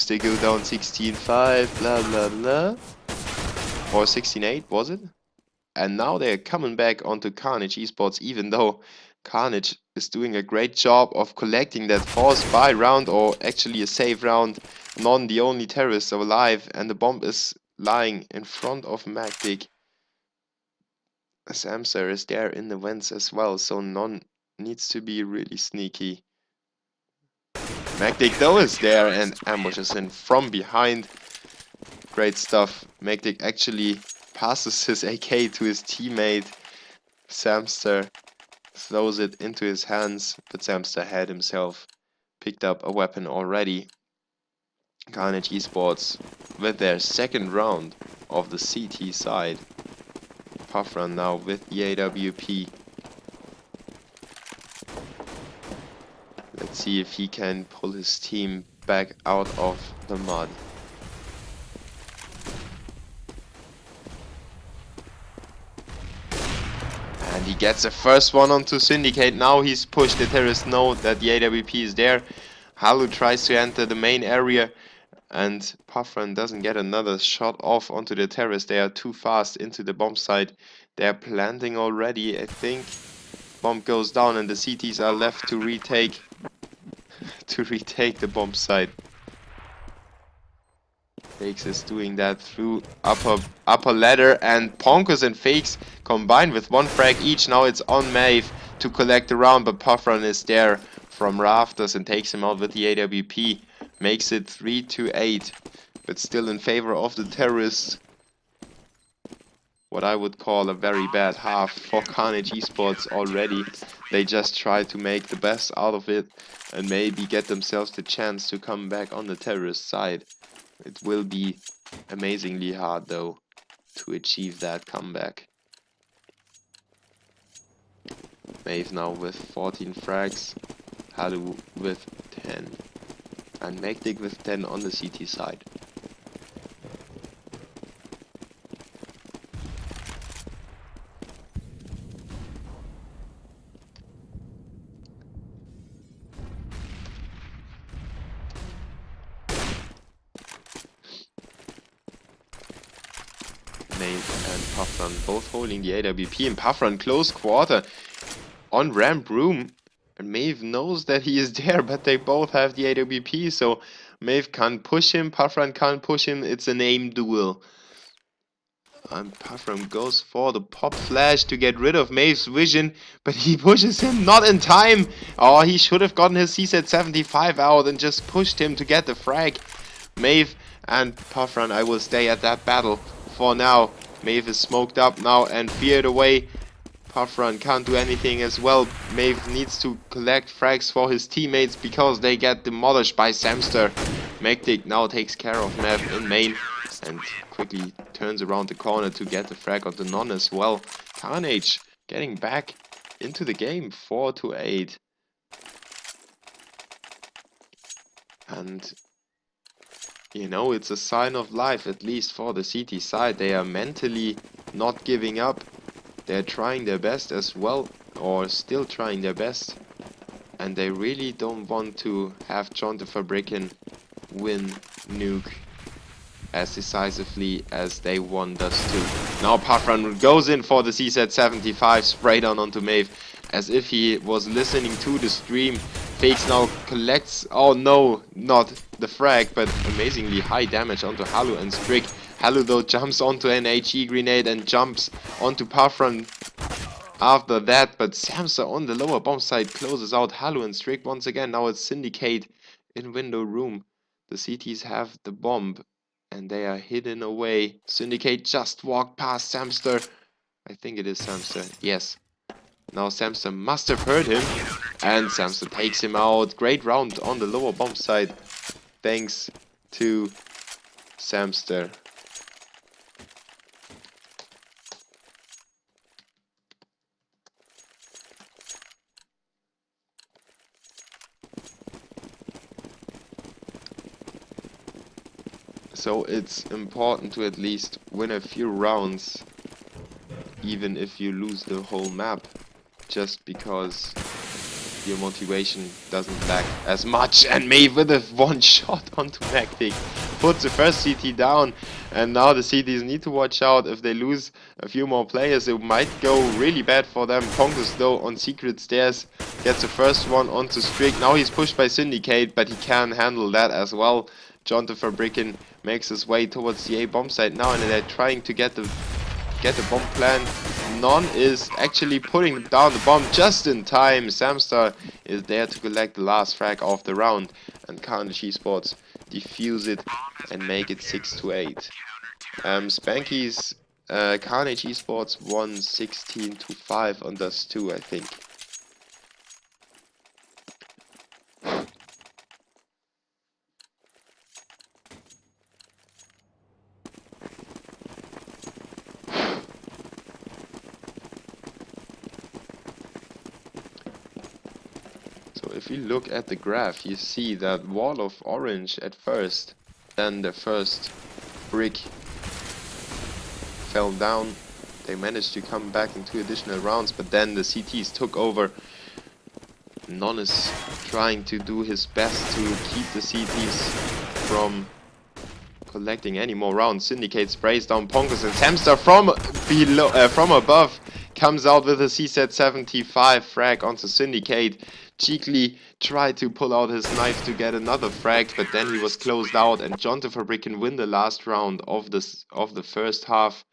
Hopes they go down 16-5, blah blah blah. Or 16-8, was it? And now they're coming back onto Karnage Esports, even though Karnage is doing a great job of collecting that force buy round, or actually a save round. Non the only terrorist alive, and the bomb is lying in front of Magdic. Samsar is there in the vents as well, so Non needs to be really sneaky. Magdic though is there and ambushes him from behind. Great stuff. Magdic actually passes his AK to his teammate. Samster throws it into his hands, but Samster had himself picked up a weapon already. Karnage Esports with their second round of the CT side. Puffrun now with the AWP. Let's see if he can pull his team back out of the mud. And he gets the first one onto Syndicate. Now he's pushed. The terrorists know that the AWP is there. Halu tries to enter the main area, and Puffrun doesn't get another shot off onto the terrorists. They are too fast into the bomb site. They're planting already, I think. Bomb goes down and the CTs are left to retake the bomb site. Fakes is doing that through upper ladder, and Ponkers and Fakes combined with one frag each. Now it's on Maeve to collect the round, but Puffrun is there from rafters and takes him out with the AWP. Makes it 3-8, but still in favor of the terrorists. What I would call a very bad half for Karnage Esports already. They just try to make the best out of it and maybe get themselves the chance to come back on the terrorist side. It will be amazingly hard though to achieve that comeback. Maeve now with 14 frags, Halu with 10, and Magdic with 10 on the CT side. Maeve and Puffrun both holding the AWP, and Puffrun close quarter on ramp room. And Maeve knows that he is there, but they both have the AWP, so Maeve can't push him, Puffrun can't push him. It's an aim duel. And Puffrun goes for the pop flash to get rid of Maeve's vision, but he pushes him not in time. Oh, he should have gotten his CSAT 75 out and just pushed him to get the frag. Maeve and Puffrun, I will stay at that battle for now. Maeve is smoked up now and feared away. Puffrun can't do anything as well. Maeve needs to collect frags for his teammates because they get demolished by Samster. Magdic now takes care of Maeve in main and quickly turns around the corner to get the frag of the Non as well. Karnage getting back into the game, 4-8. And you know, it's a sign of life, at least for the CT side. They are mentally not giving up. They're trying their best as well, or still trying their best. And they really don't want to have jQntefabrikkeN win Nuke as decisively as they want us to. Now Puffrun goes in for the CSAT 75, sprayed onto Maeve, as if he was listening to the stream. Fakes now collects, oh no, not the frag, but amazingly high damage onto Halu and Strick. Halu though jumps onto an HE grenade and jumps onto Puffrun after that, but Samsa on the lower bomb side closes out Halu and Strick once again. Now it's Syndicate in window room. The CTs have the bomb and they are hidden away. Syndicate just walked past Samster. I think it is Samster, yes. Now Samster must have heard him, and Samster takes him out. Great round on the lower bomb side, thanks to Samster. So it's important to at least win a few rounds, even if you lose the whole map, just because your motivation doesn't lack as much. And Maeve with a one shot onto Magtic puts the first CT down. And now the CTs need to watch out. If they lose a few more players, it might go really bad for them. Ponkus though on secret stairs gets the first one onto Strick. Now he's pushed by Syndicate, but he can handle that as well. jQntefabrikkeN makes his way towards the A bomb site now, and they're trying to get the bomb plant. Non is actually putting down the bomb just in time. Samstar is there to collect the last frag of the round, and Karnage Esports defuse it and make it 6-8. Spanky's Karnage Esports won 16-5 on Dust 2, I think. If you look at the graph, you see that wall of orange at first, then the first brick fell down. They managed to come back in 2 additional rounds, but then the CTs took over. Non is trying to do his best to keep the CTs from collecting any more rounds. Syndicate sprays down Ponkus, and Samstar from below, from above, comes out with a CZ75 frag onto Syndicate. Cheekly tried to pull out his knife to get another frag, but then he was closed out, and jQntefabrikkeN win the last round of the first half,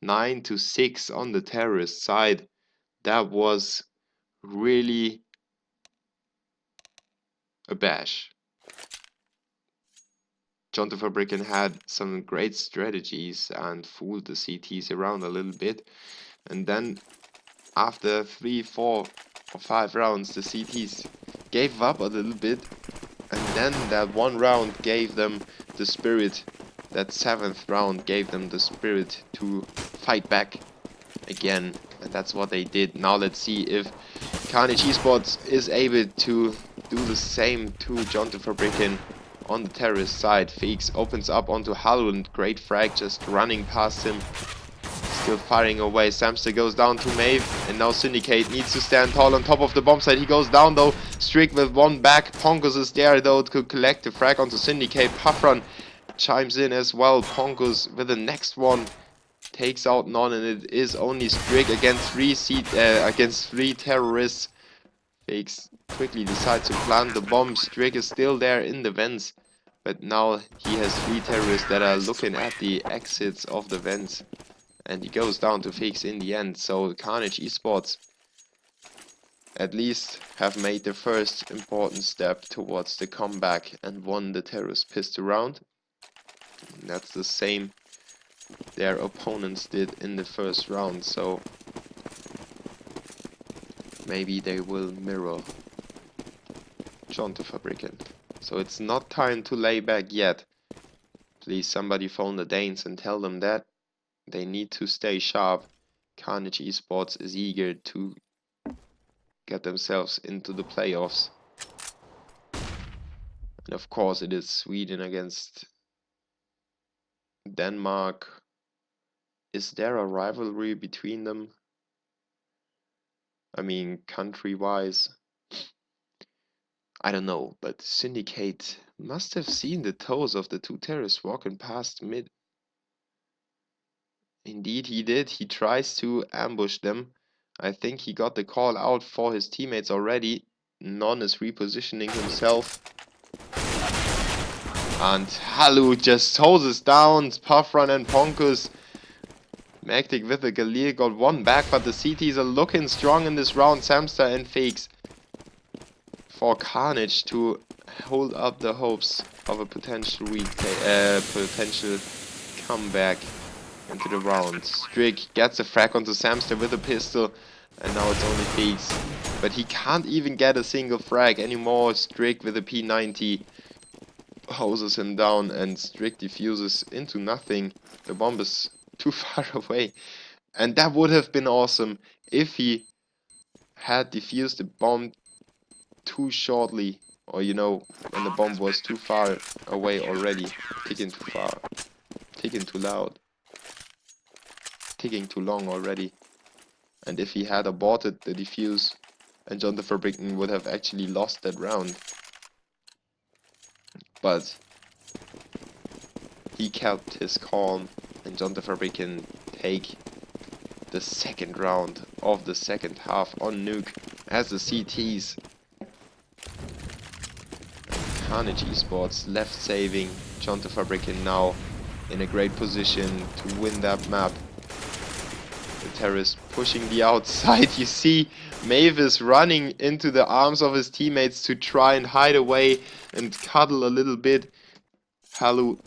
9-6 on the terrorist side. That was really a bash. jQntefabrikkeN had some great strategies and fooled the CTs around a little bit, and then after 3, 4 or 5 rounds the CTs gave up a little bit, and then that one round gave them the spirit. That 7th round gave them the spirit to fight back again, and that's what they did. Now let's see if Karnage Esports is able to do the same to jQntefabrikkeN on the terrorist side. Feeks opens up onto Halund, great frag just running past him. Still firing away. Samstar goes down to Maeve, and now Syndicate needs to stand tall on top of the bomb site. He goes down though. Strick with one back. Ponkus is there though to collect the frag onto Syndicate. Puffrun chimes in as well. Ponkus with the next one takes out Non, and it is only Strick against 3 terrorists. Fakes quickly decides to plant the bomb. Strick is still there in the vents, but now he has 3 terrorists that are looking at the exits of the vents. And he goes down to Fakes in the end. So Karnage Esports at least have made the first important step towards the comeback and won the terrorist pistol round. And that's the same their opponents did in the first round. So maybe they will mirror jQntefabrikkeN. So it's not time to lay back yet. Please somebody phone the Danes and tell them that. They need to stay sharp. Karnage Esports is eager to get themselves into the playoffs. And of course it is Sweden against Denmark. Is there a rivalry between them? I mean, country-wise? I don't know, but Syndicate must have seen the toes of the 2 terrorists walking past mid. Indeed he did. He tries to ambush them. I think he got the call out for his teammates already. Non is repositioning himself. And Halu just hoses down Puffrun and Ponkus. Magtic with the Galir got one back, but the CTs are looking strong in this round. Samstar and Fakes for Karnage to hold up the hopes of a potential comeback into the round. Strick gets a frag onto Samstar with a pistol, and now it's only Fakes. But he can't even get a single frag anymore. Strick with a P90 hoses him down, and Strick defuses into nothing. The bomb is too far away, and that would have been awesome if he had defused the bomb too shortly, or you know, when the bomb was too far away already. Ticking too far, ticking too loud, ticking too long already. And if he had aborted the defuse and jQntefabrikkeN would have actually lost that round. But he kept his calm, and jQntefabrikkeN take the second round of the second half on Nuke as the CTs. Karnage Esports left saving. jQntefabrikkeN now in a great position to win that map. The terrorist pushing the outside. You see Mavis running into the arms of his teammates to try and hide away and cuddle a little bit. Halu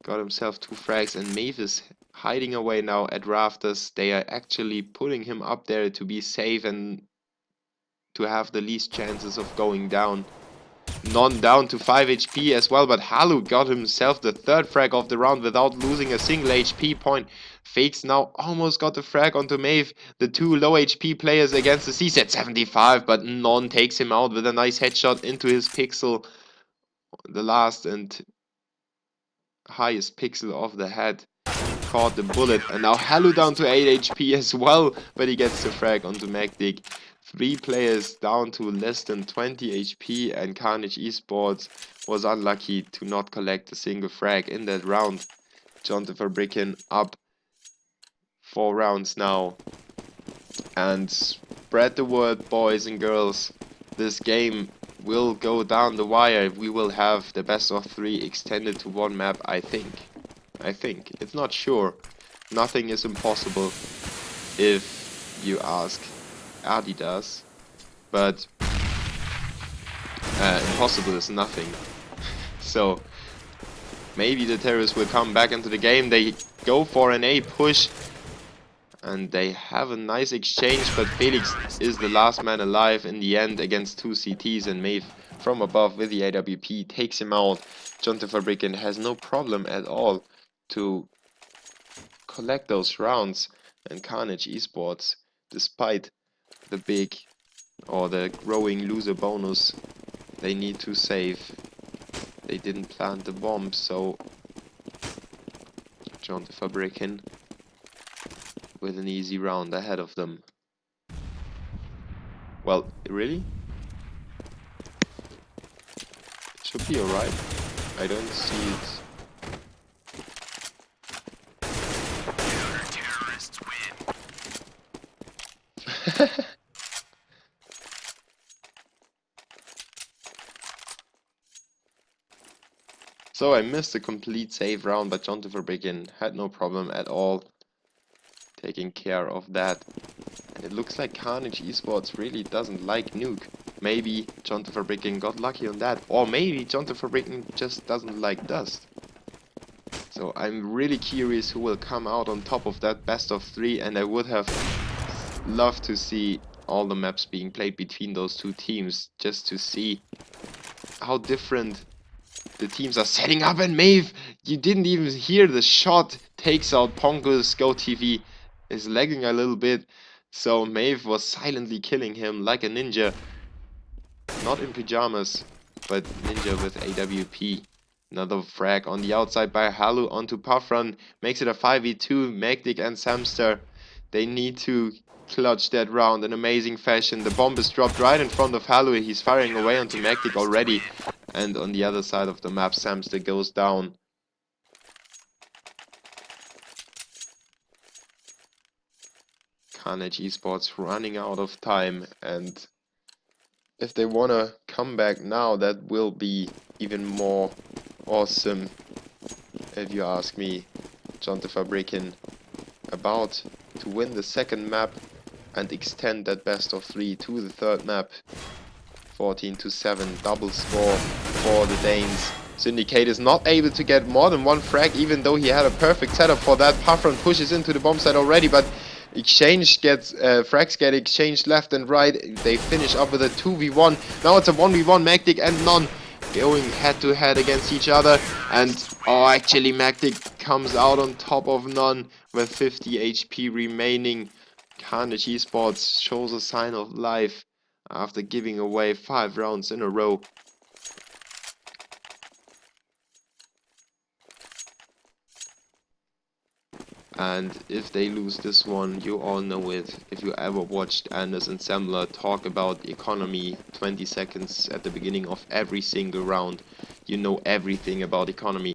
got himself 2 frags, and Mavis hiding away now at rafters. They are actually putting him up there to be safe and to have the least chances of going down. Non down to 5 HP as well, but Halu got himself the 3rd frag of the round without losing a single HP point. Fakes now almost got the frag onto Maeve. The 2 low HP players against the CZ 75, but Non takes him out with a nice headshot into his pixel. The last and highest pixel of the head. Caught the bullet, and now Halu down to 8 HP as well, but he gets the frag onto Magdic. 3 players down to less than 20 HP, and Karnage Esports was unlucky to not collect a single frag in that round. jQntefabrikkeN up 4 rounds now. And spread the word, boys and girls. This game will go down the wire. We will have the best of 3 extended to 1 map, I think. It's not sure. Nothing is impossible if you ask Adidas, but impossible is nothing. So maybe the terrorists will come back into the game. They go for an A push and they have a nice exchange, but Felix is the last man alive in the end against 2 CTs, and Maeve from above with the AWP takes him out. jQntefabrikkeN has no problem at all to collect those rounds, and Karnage Esports, despite the big or the growing loser bonus they need to save, they didn't plant the bomb, so jQntefabrikkeN with an easy round ahead of them. Well, really? It should be alright. I don't see it. So I missed a complete save round, but jQntefabrikkeN had no problem at all taking care of that. And it looks like Karnage Esports really doesn't like Nuke. Maybe jQntefabrikkeN got lucky on that, or maybe jQntefabrikkeN just doesn't like Dust. So I'm really curious who will come out on top of that best of 3, and I would have loved to see all the maps being played between those 2 teams, just to see how different the teams are setting up. And Maeve, you didn't even hear the shot, takes out Pongo's GoTV, is lagging a little bit, so Maeve was silently killing him like a ninja. Not in pajamas, but ninja with AWP. Another frag on the outside by Halu onto Puffrun, makes it a 5v2, Magdic and Samster. They need to clutch that round in amazing fashion. The bomb is dropped right in front of Halu, he's firing away onto Magdic already. And on the other side of the map, Samster goes down. Karnage Esports running out of time, and if they wanna come back now, that will be even more awesome, if you ask me. jQntefabrikkeN about to win the second map and extend that best of 3 to the third map. 14-7, double score for the Danes. Syndicate is not able to get more than 1 frag, even though he had a perfect setup for that. Puffrun pushes into the bomb site already, but exchange gets frags get exchanged left and right. They finish up with a 2v1. Now it's a 1v1, Magdic and Non going head to head against each other, and actually Magdic comes out on top of Non with 50 HP remaining. Karnage Esports shows a sign of life after giving away 5 rounds in a row. And if they lose this one, you all know it. If you ever watched Anders and Semmler talk about the economy 20 seconds at the beginning of every single round, you know everything about economy.